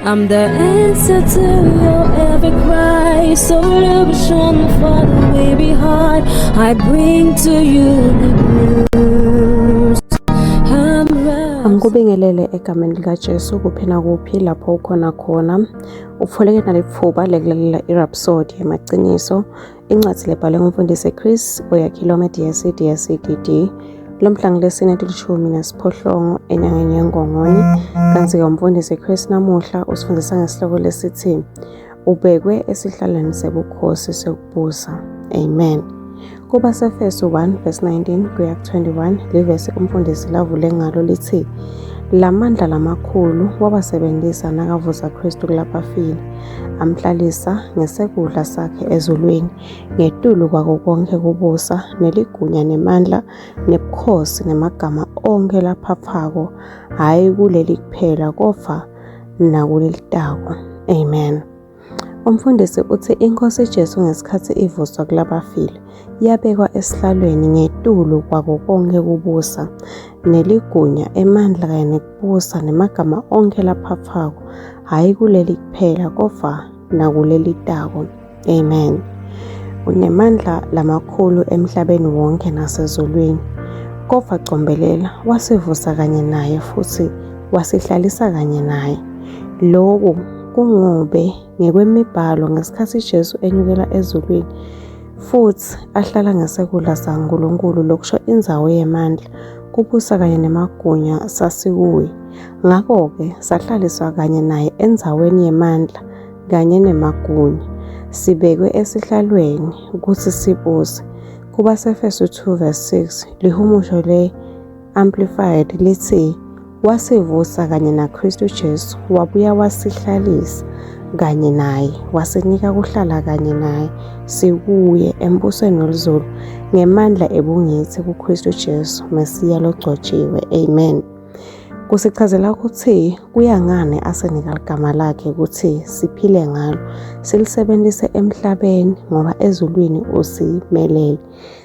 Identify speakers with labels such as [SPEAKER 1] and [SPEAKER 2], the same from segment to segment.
[SPEAKER 1] I'm the answer to your every cry. Solution for the way behind. I bring to you the news.
[SPEAKER 2] Angikubingelele egameni likaJesu kuphina kuphi lapho ukhona khona. Ufoleke nalithuba lekulalela iRhapsody yemaqiniso. Incwadi lebhalwe ngumfundisi Chris Oyakhilome DSD. Lomhla ngilesine tilishumi nesiphohlongo enyangeni yeNgongoni. Kanti-ke umfundisi Chris namuhla usifundisa ngesihloko lesithi ubekwe esihlalweni sebukhosi sokubusa. Amen. Kuba seFesu 1 verse 19 kuya 21 livesi umfundisi lavule ngalo lithi lamandla lamakhulu wabasebenzisa nakavusa Kristu kulabafile amhlalisa ngesekudla sakhe ezulwini ngetulu kwako konke kubusa neligunya nemandla nebukhosi nemagama onke laphaphako hayi kuleli kuphela kodwa nakulelitako. Amen. Umfundisi uthi inkosi Jesu ngesikhathi ivuswa kulabafile yabekwa esihlalweni ngetulu kwako konke kubusa neligunya emandla kanye nekubusa nemagama onke laphaphako hayi kuleli kuphela kodwa nakuleli tako. Amen. Unemandla lamakhulu emhlabeni wonke nasezulwini kodwa combelela wasivusa kanye naye futhi wasihlalisa kanye naye. Lokhu kungobe ngekwemibhalo ngesikhathi Jesu enyukela ezulwini futhi ahlala ngesekudla saNkulunkulu lokusho indzawo yemandla kubusa kanye nemagunya sasikuye. Ngakho-ke sahlaliswa kanye naye endzaweni yemandla kanye nemagunya sibekwe esihlalweni ukuthi sibuse. Kuba seFesu 2 verse 6 lihumusho le-Amplified lithi wasivusa kanye naKristu Jesu wabuya wasihlalisa kanye naye wasinika kuhlala kanye naye sikuye embusweni oluzulu ngemandla ebungithi kuKristu Jesu Mesiya logcotshiwe. Amen. Kusichazela ukuthi kuyangane asenika igama lakhe ukuthi siphile ngalo silisebenzise emhlabeni ngoba ezulwini usimelele.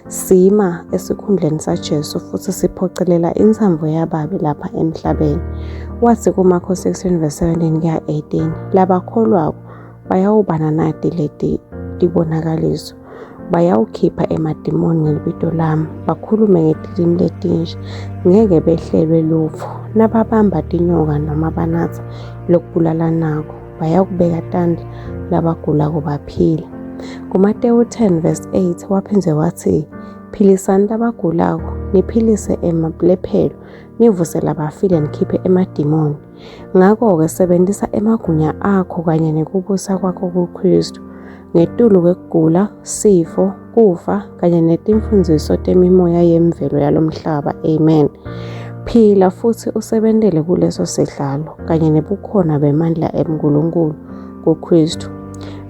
[SPEAKER 2] Sima esikhundleni saJesu futhi siphocelela intsambo yababi lapha emhlabeni. Wathi kuMarko 16 verse 17 kuya 18 labakholwako bayawubana nati leti tibonakaliso bayawukhipha emadimoni ngelibito lami bakhulume ngetilimi letinsha ngeke behlelwe lutho nababamba tinyoka noma banatha lokubulala nako bayakubeka tandla labagulako baphile. kuMateyu 10 verse 8 waphindze wathi philisani labagulako niphilise emabulephero nivuse labafile nikhiphe emadimoni. Ngakho-ke sebenzisa emagunya akho kanye nekubusa kwakho kuKristu ngetulu kwekugula, sifo, kufa kanye netimfundiso temimoya yemvelo yalomhlaba. Amen. Phila futhi usebentele kuleso sihlalo kanye nebukhona bemandla eNkulunkulu kuKristu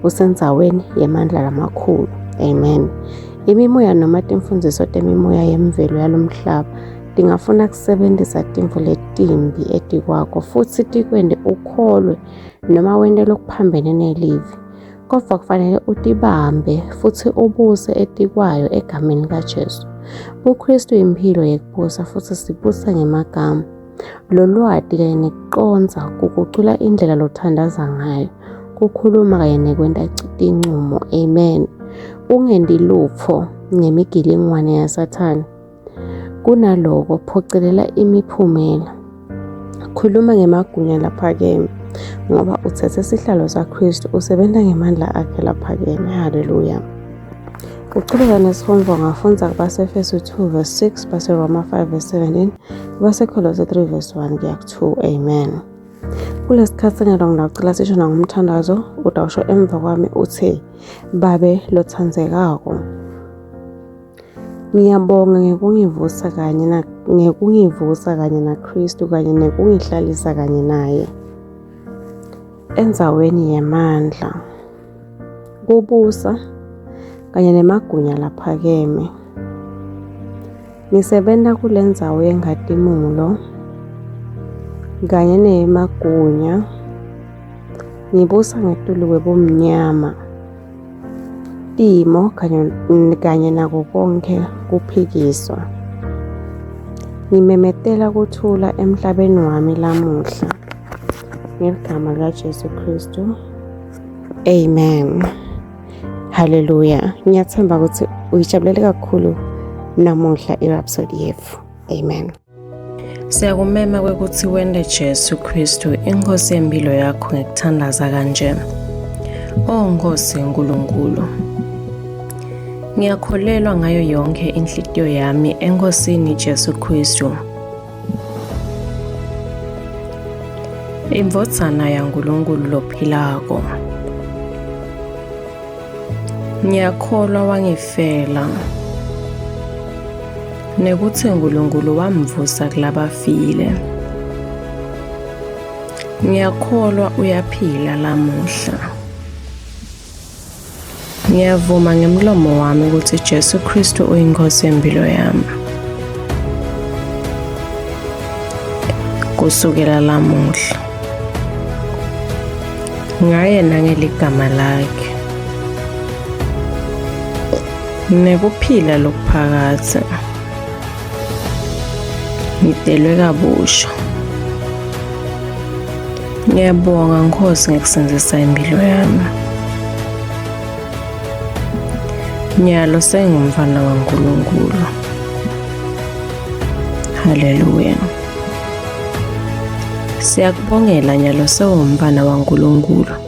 [SPEAKER 2] usendzaweni yemandla lamakhulu. Amen. Imimoya noma timfundiso temimoya yemvelo yalomhlaba tingafuna kusebenzisa timvu letimbi etikwakho futhi tikwende ukholwe noma wente lokuphambene nelivi. Kodwa kufanele utibambe futhi ubuse etikwayo egameni likaJesu. uKristu impilo yekubusa futhi sibusa ngemagama. Lolwati kanye nekuconza kugucula indlela lothandaza ngayo kukhuluma kanye nekwenta tincumo. Amen. Ungendi lutfo ngemigilingwane yaSathane. Kunaloko phocelela imiphumela. Khuluma ngemagunya laphakeme ngoba uthethe isihlalo saKristu usebenta ngemandla akhe laphakeme. Haleluya. Uqhubeka nesifundvo ngafunza kubaseFesu 2 verse 6 baseRoma 5 verse 17 baseKolose 3 verse 1 kuya 2. Amen. Kulesikhathi sengelo ngilacela sisho ngomthandazo utawusho emva kwami uthi babe lothandzekako ngiyabonga ngekungivusa kanye naKristu kanye nekungihlalisa kanye naye endzaweni yemandla kubusa kanye nemagunya laphakeme. Ngisebenta kulendzawo yengatimulo kanye nemagunya ngibusa ngetulu kwebumnyama timo kanye nako konke kuphikiswa. Ngimemetela kuthula emhlabeni wami lamuhla Ngegama likaJesu Kristu. Amen. Hallelujah. Ngiyathemba ukuthi uyijabulele kakhulu namuhla i-Rhapsody yethu. Amen.
[SPEAKER 3] Siyakumema ukuthi wende Jesu Kristu inkosi yempilo yakho ngikuthandaza kanje. Nkosi uNkulunkulu. Ngiyakholelwa ngayo yonke inhliziyo yami enkosini Jesu Kristu. Imvodzana yaNkulunkulu lophilako. Ngiyakholwa wangifela. Nekuthi uNkulunkulu wamvusa kulabafile. Ngiyakholwa uyaphila lamuhla. Ngiyavuma ngemlomo wami ukuthi Jesu Kristu uyinkosi yempilo yami. Kusukela lamuhla ngayena ngeligama lakhe. Nekuphila lokuphakatha ngidelwe kabusha. Ngiyabonga Nkosi ngekusindisa impilo yami. Nyalo sengumfana kaNkulunkulu. Haleluya. Siyakubongela nyalo sewumfana kaNkulunkulu.